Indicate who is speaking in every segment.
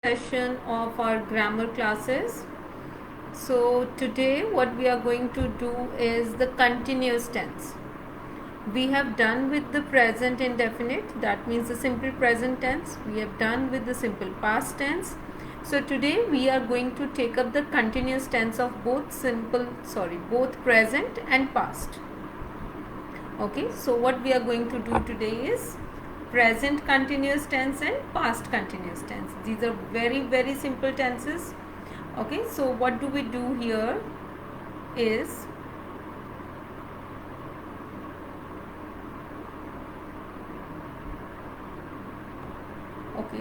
Speaker 1: Session of our grammar classes. So today what we are going to do is the continuous tense. We have done with the present indefinite, that means the simple present tense. We have done with the simple past tense. So today we are going to take up the continuous tense of both present and past. Okay, so what we are going to do today is present continuous tense and past continuous tense. These are very simple tenses. Okay, so what do we do here is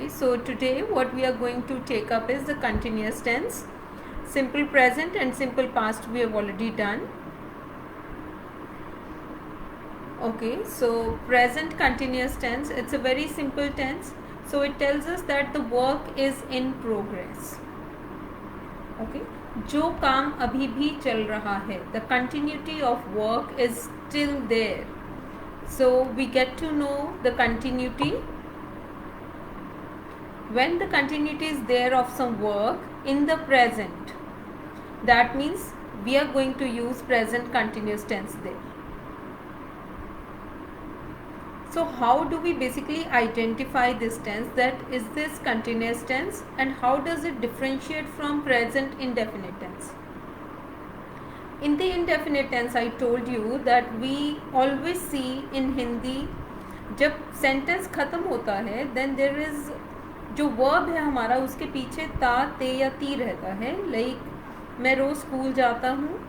Speaker 1: so today what we are going to take up is the continuous tense. Simple present and simple past we have already done. Okay, so present continuous tense, it's a very simple tense. So it tells us that the work is in progress. Okay, जो काम अभी भी चल रहा है, the continuity of work is still there. So we get to know the continuity. When the continuity is there of some work in the present, that means we are going to use present continuous tense there. So how do we basically identify this tense, that is this continuous tense, and how does it differentiate from present indefinite tense? In the indefinite tense, I told you that we always see in Hindi, जब sentence खत्म होता है, then there is जो verb है हमारा, उसके पीछे ता, ते या ती रहता है. Like मैं रोज़ स्कूल जाता हूँ,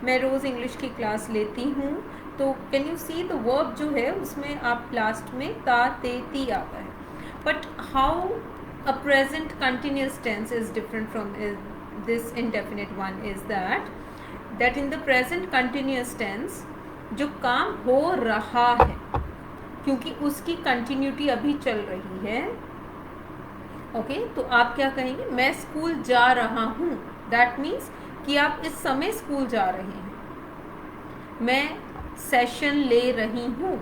Speaker 1: मैं रोज़ इंग्लिश की क्लास लेती हूँ. तो can you see the verb जो है उसमें आप लास्ट में ता, ते, ती आता है. But how a present continuous tense is different from this indefinite one is that in the present continuous tense जो काम हो रहा है, क्योंकि उसकी कंटिन्यूटी अभी चल रही है. ओके, तो आप क्या कहेंगे, मैं स्कूल जा रहा हूँ. दैट मीन्स कि आप इस समय स्कूल जा रहे हैं. मैं सेशन ले रही हूँ.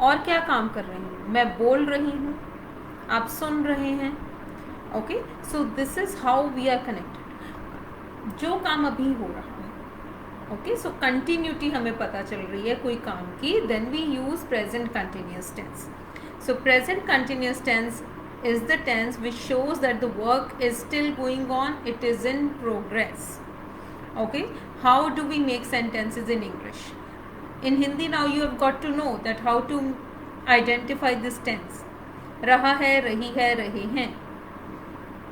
Speaker 1: और क्या काम कर रही हूँ, मैं बोल रही हूँ, आप सुन रहे हैं. Okay, so this is how we are connected. जो काम अभी हो रहा है. ओके, सो कंटिन्यूटी हमें पता चल रही है कोई काम की, then we use present continuous tense. So present continuous tense is the tense which shows that the work is still going on, it is in progress. Okay, how do we make sentences in English? In Hindi now you have got to know that how to identify this tense. रहा है, रही है, रहे हैं.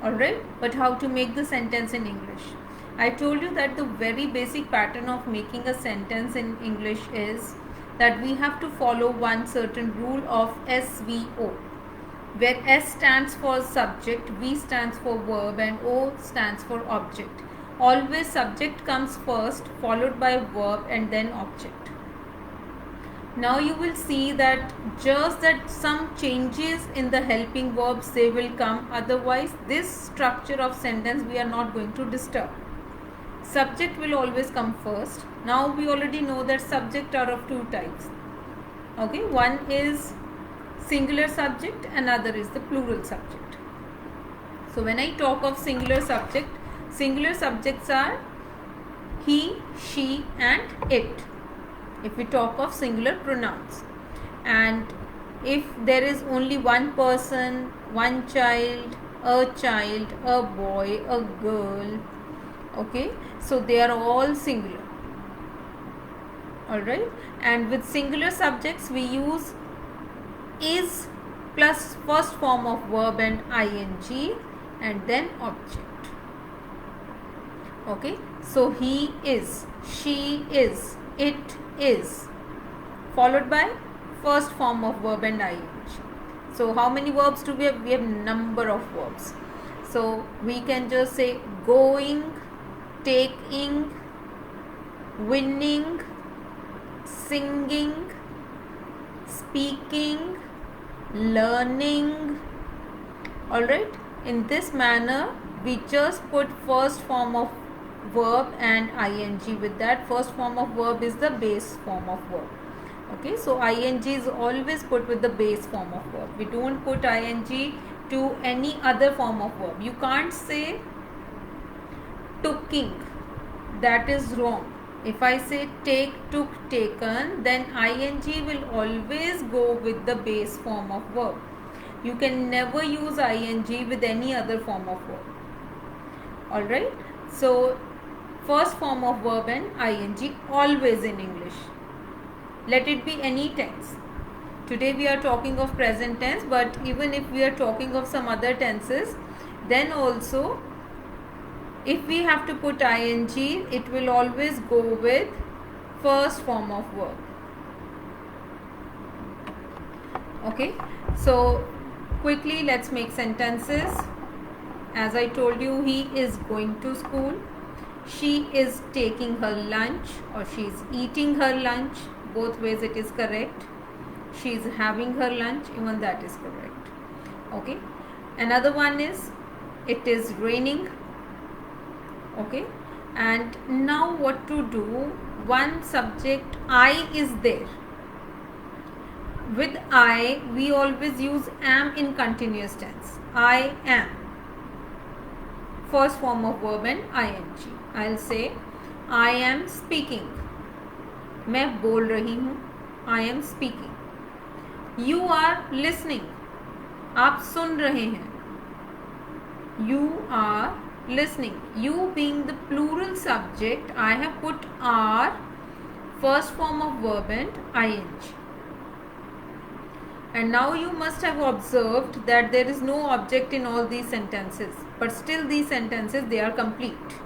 Speaker 1: Alright, but how to make the sentence in English? I told you that the very basic pattern of making a sentence in English is that we have to follow one certain rule of SVO, where S stands for subject, V stands for verb, and O stands for object. Always subject comes first, followed by verb and then object. Now you will see that just that some changes in the helping verbs, they will come. Otherwise this structure of sentence we are not going to disturb. Subject will always come first. Now we already know that subject are of two types. Okay, one is singular subject, another is the plural subject. So when I talk of singular subject, singular subjects are he, she and it, if we talk of singular pronouns. And if there is only one person, one child, a boy, a girl, okay, so they are all singular. Alright, and with singular subjects we use is plus first form of verb and ing and then object. Okay, so he is, she is, it is, followed by first form of verb and ing. So how many verbs do we have? We have number of verbs. So we can just say going, taking, winning, singing, speaking, learning. Alright, in this manner we just put first form of verb and ing. With that, first form of verb is the base form of verb. Okay, so ing is always put with the base form of verb. We don't put ing to any other form of verb. You can't say tooking, that is wrong. If I say take, took, taken, then ing will always go with the base form of verb. You can never use ing with any other form of verb. Alright, so first form of verb and ing always in English. Let it be any tense. Today we are talking of present tense, but even if we are talking of some other tenses, then also if we have to put ing, it will always go with first form of verb. Okay, so quickly let's make sentences. As I told you, he is going to school. She is taking her lunch, or she is eating her lunch. Both ways it is correct. She is having her lunch, even that is correct. Okay, another one is it is raining. Okay, and now what to do? One subject I is there. With I we always use am in continuous tense. I am, first form of verb and ing. I'll say I am speaking. मैं बोल रही हूँ. I am speaking. You are listening. आप सुन रहे हैं. You are listening. You being the plural subject, I have put are, first form of verb and ing. And now you must have observed that there is no object in all these sentences, but still these sentences, they are complete.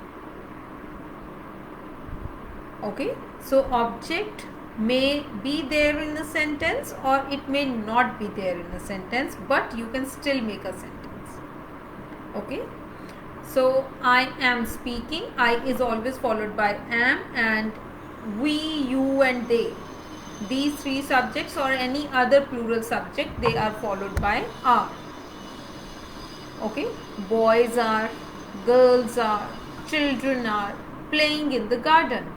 Speaker 1: Okay, so object may be there in a sentence or it may not be there in a sentence, but you can still make a sentence. Okay, so I am speaking. I is always followed by am, and we, you and they, these three subjects or any other plural subject, they are followed by are. Okay, boys are, girls are, children are playing in the garden.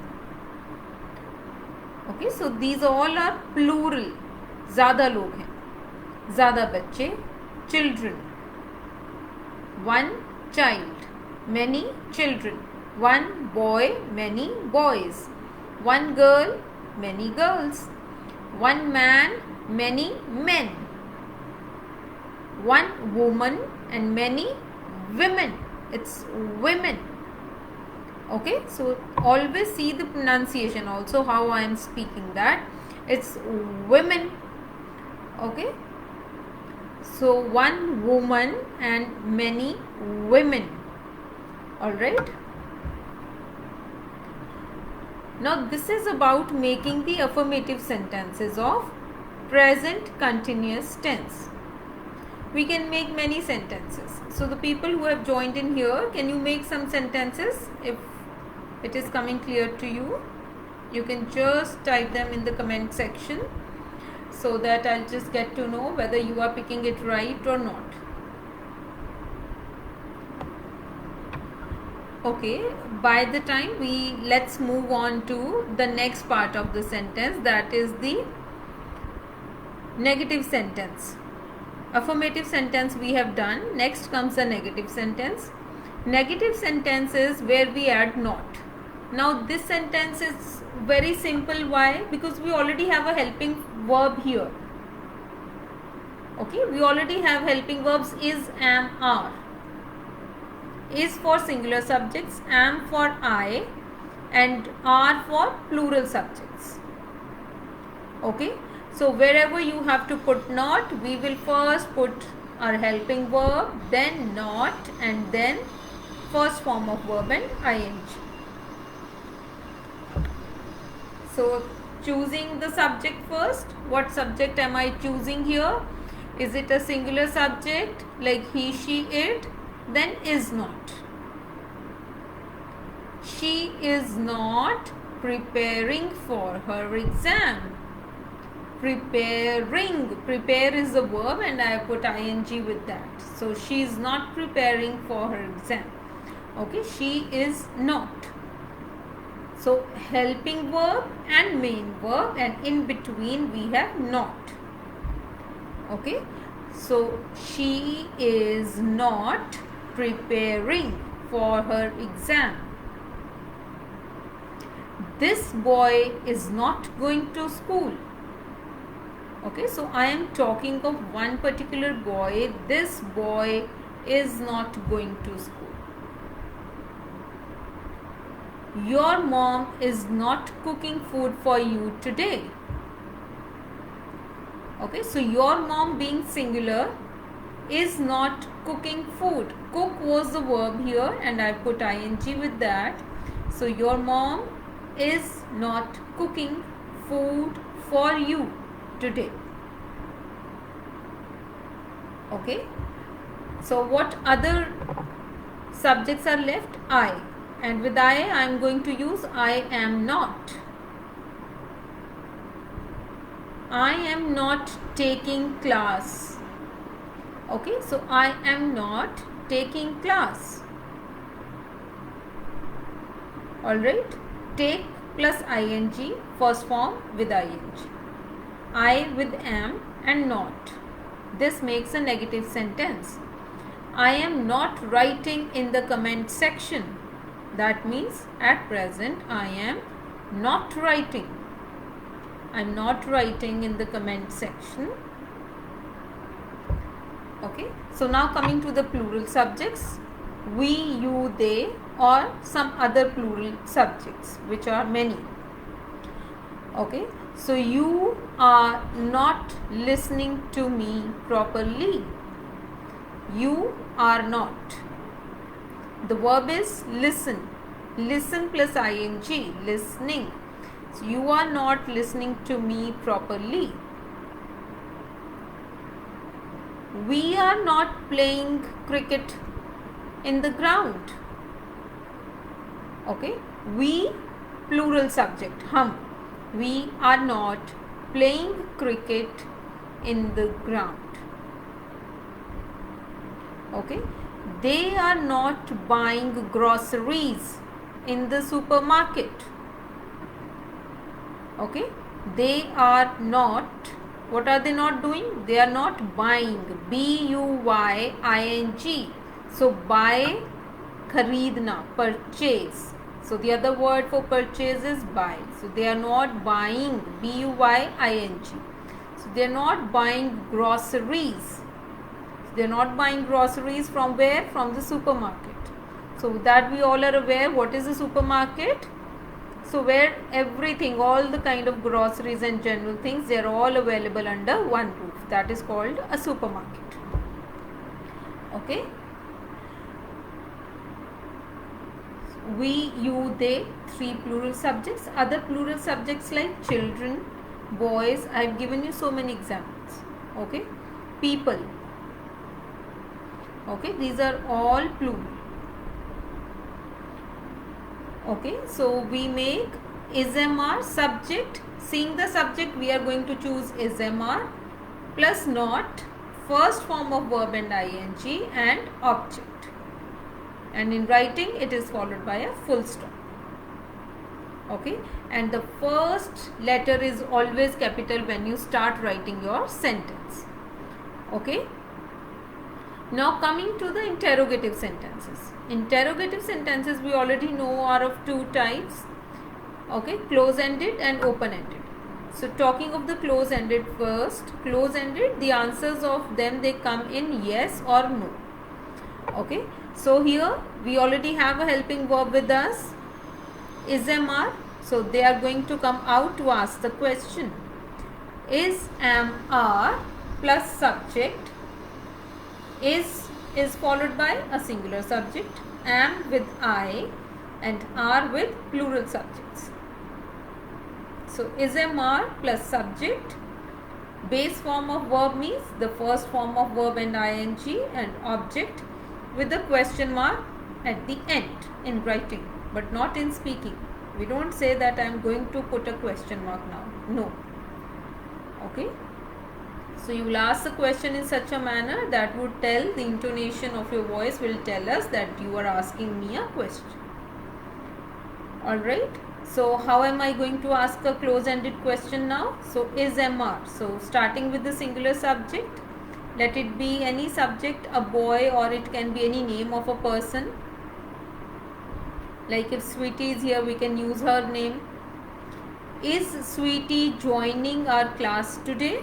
Speaker 1: Okay, so these all are plural. ज़्यादा लोग हैं, ज़्यादा बच्चे, children. One child, many children. One boy, many boys. One girl, many girls. One man, many men. One woman and many women. It's women. Okay, so always see the pronunciation also, how I am speaking that. It's women. Okay, so one woman and many women. Alright. Now this is about making the affirmative sentences of present continuous tense. We can make many sentences. So the people who have joined in here, can you make some sentences? If it is coming clear to you, you can just type them in the comment section, so that I'll just get to know whether you are picking it right or not. Okay, by the time let's move on to the next part of the sentence, that is the negative sentence. Affirmative sentence we have done. Next comes the negative sentence. Negative sentence is where we add not. Now this sentence is very simple. Why? Because we already have a helping verb here. Okay, we already have helping verbs is, am, are. Is for singular subjects, am for I, and are for plural subjects. Okay, so wherever you have to put not, we will first put our helping verb, then not, and then first form of verb and ing. So choosing the subject first. What subject am I choosing here? Is it a singular subject like he, she, it? Then is not. She is not preparing for her exam. Preparing. Prepare is the verb and I put ing with that. So she is not preparing for her exam. Okay, she is not. So helping verb and main verb, and in between we have not. Okay, So she is not preparing for her exam. This boy is not going to school. Okay, so I am talking of one particular boy. This boy is not going to school. Your mom is not cooking food for you today. Okay, so your mom being singular is not cooking food. Cook was the verb here and I put ing with that. So your mom is not cooking food for you today. Okay, so what other subjects are left? I, and with I am going to use I am not. I am not taking class. Okay, so I am not taking class. Alright, take plus ing, first form with ing. I with am and not. This makes a negative sentence. I am not writing in the comment section. That means at present I am not writing. I am not writing in the comment section. Okay, so now coming to the plural subjects, we, you, they, or some other plural subjects, which are many. Okay, so you are not listening to me properly. You are not. The verb is listen. Listen plus ing, listening. So you are not listening to me properly. We are not playing cricket in the ground. Okay, we plural subject, hum. We are not playing cricket in the ground. Okay, they are not buying groceries in the supermarket. Okay, they are not, what are they not doing? They are not buying, B-U-Y-I-N-G. So buy, khareedna, purchase. So the other word for purchase is buy. So they are not buying, B-U-Y-I-N-G. So they are not buying groceries. They are not buying groceries from where? From the supermarket. So that we all are aware, what is a supermarket? So where everything, all the kind of groceries and general things, they are all available under one roof. That is called a supermarket. Okay. We, you, they, three plural subjects. Other plural subjects like children, boys. I have given you so many examples. Okay. People. Okay. These are all plural. Okay, so we make is MR subject. Seeing the subject, we are going to choose is MR plus not, first form of verb and ing, and object. And in writing, it is followed by a full stop. Okay, and the first letter is always capital when you start writing your sentence. Okay. Now coming to the interrogative sentences. Interrogative sentences we already know are of two types. Okay, close-ended and open-ended. So talking of the close-ended first. Close-ended, the answers of them, they come in yes or no. Okay, so here we already have a helping verb with us, is MR. So they are going to come out to ask the question. Is MR plus subject. Is followed by a singular subject, am with I, and are with plural subjects. So is MR plus subject, base form of verb means the first form of verb and ing, and object with a question mark at the end in writing, but not in speaking. We don't say that I am going to put a question mark now. No. Okay. So you will ask the question in such a manner that would tell, the intonation of your voice will tell us that you are asking me a question. Alright. So how am I going to ask a close-ended question now? So is MR. So starting with the singular subject, Let it be any subject, a boy, or it can be any name of a person. Like if Sweetie is here, we can use her name. Is Sweetie joining our class today?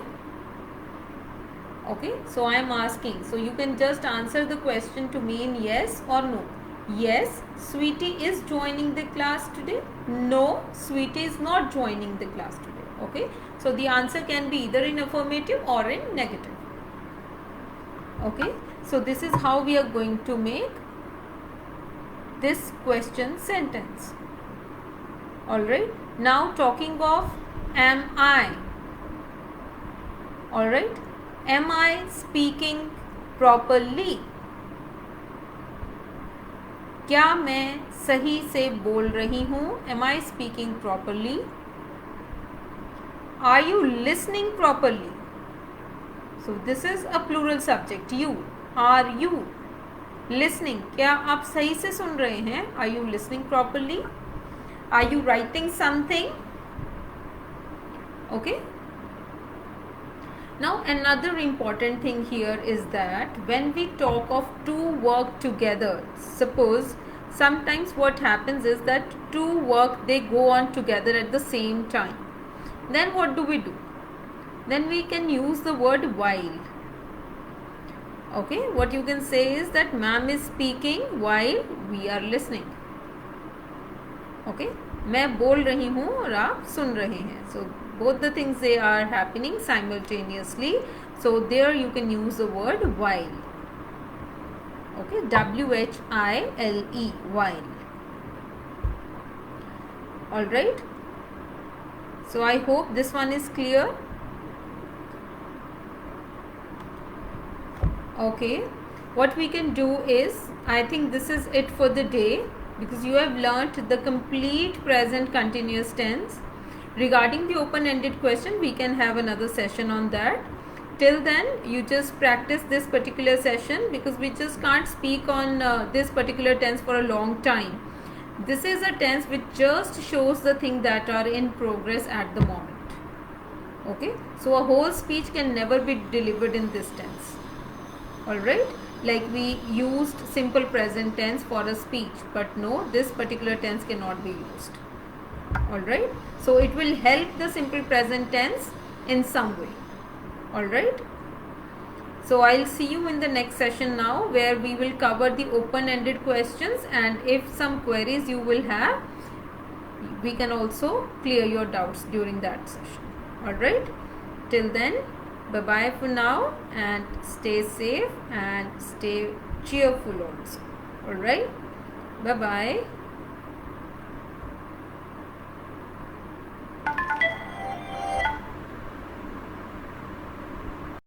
Speaker 1: Okay, so I am asking. So you can just answer the question to me in yes or no. Yes, Sweetie is joining the class today. No, Sweetie is not joining the class today. Okay, so the answer can be either in affirmative or in negative. Okay, so this is how we are going to make this question sentence. Alright, now talking of am I. Alright, am I speaking properly? क्या मैं सही से बोल रही हूँ? Am I speaking properly? Are you listening properly? So this is a plural subject. You. Are you listening? क्या आप सही से सुन रहे हैं? Are you listening properly? Are you writing something? Okay. Now another important thing here is that when we talk of two work together, suppose sometimes what happens is that two work, they go on together at the same time. Then what do? Then we can use the word while. Okay, what you can say is that ma'am is speaking while we are listening. Okay, मैं बोल रही हूँ और आप सुन रहे हैं. So both the things, they are happening simultaneously. So there you can use the word while. Okay, WHILE, while. Alright, so I hope this one is clear. Okay, what we can do is, I think this is it for the day, because you have learnt the complete present continuous tense. Regarding the open-ended question, we can have another session on that. Till then, you just practice this particular session, because we just can't speak on this particular tense for a long time. This is a tense which just shows the things that are in progress at the moment. Okay, so a whole speech can never be delivered in this tense. Alright, like we used simple present tense for a speech, but no, this particular tense cannot be used. Alright, so it will help the simple present tense in some way. Alright, so I'll see you in the next session now, where we will cover the open-ended questions, and if some queries you will have, we can also clear your doubts during that session. Alright, till then, bye bye for now, and stay safe and stay cheerful also. Alright, bye bye.